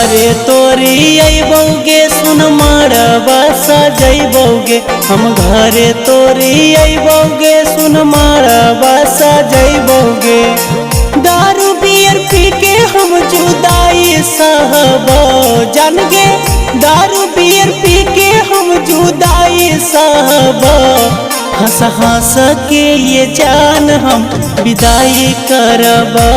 घरे तोरी अइबौगे सुन मारवा सजैबौगे। हम घरे तोरी अइबौगे सुन मारवा सजैबौगे। दारू बियर पी के हम जुदाई सहबो जान गे। दारू बियर पी के हम जुदाई सहबो। हंस हंस के ये जान हम विदाई करबो।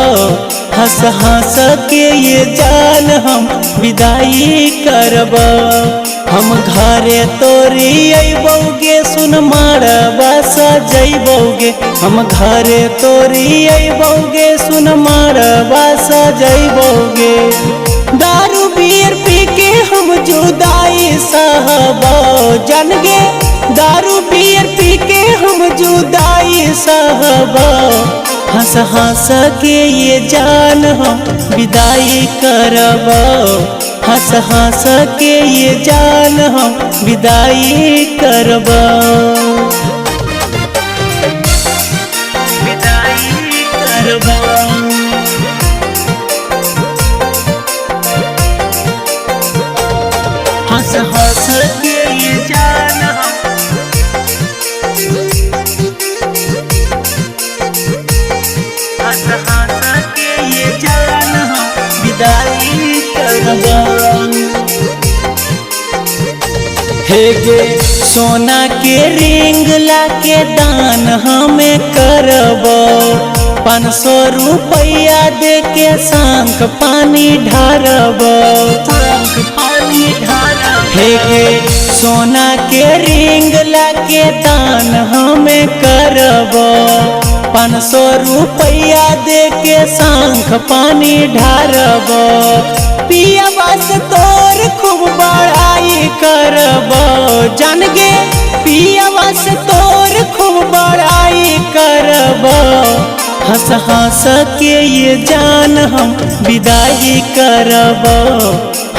हंस हंस के ये जान हम विदाई करबो। हम घरे तोरी अइबौगे सुन मारवा सजैबौगे। हम घरे तोरी अइबौगे सुन मारवा सजैबौगे। दारू बियर पी के हम जुदाई सहबो जान गे। दारू बियर पी के हम जुदाई सहबो। हंस हंस के ये जान हम विदाई करबो। हंस हंस के ये जान हम विदाई करबो। विदाई करबो। हंस हंस के ये जान हम हंस हंस के ये जान हम विदाई करबो। हे गे सोना के रिंग लाके दान हमें करबो। 500 रुपया दे के शंख पानी ढारबो। हे गे सोना के रिंग लाके दान हमें करबो। 500 रुपया दे के शंख पानी ढारबो। पिया बस तोर खूब बड़ाई करबो जान गे। पिया बस तोर खूब बड़ाई करबो। हंस हंस के ये जान हम विदाई करबो।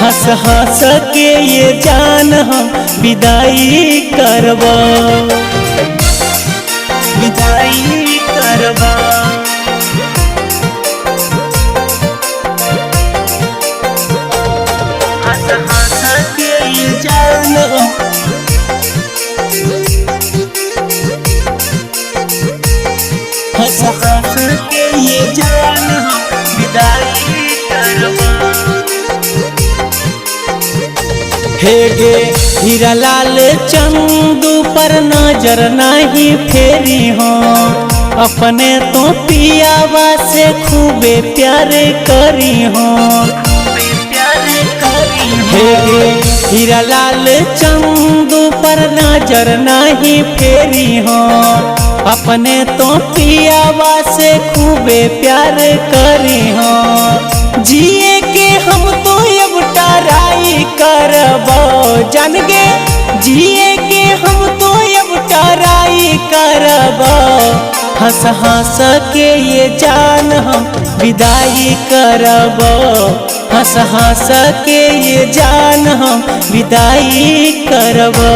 हंस हंस के ये जान हम विदाई करबो। विदाई करबो। हंस हंस के ये जान हंस हंस के ये जान हम विदाई करबो। हे गे हीरा लाल चंदू पर नजर नहीं फेरी हो। अपने तो पियावा से खूबे प्यारे करी हो। हे गे हीरा लाल चंदू पर नजर नहीं फेरी हो। अपने तो पियावा से खूबे प्यार करी हो। जिए के हम तो अब टराई करबो जान गे। जिए के हम तो अब टराई करबो। हंस हंस के ये जान हम विदाई करबो। हंस हंस के ये जान हम विदाई करबो।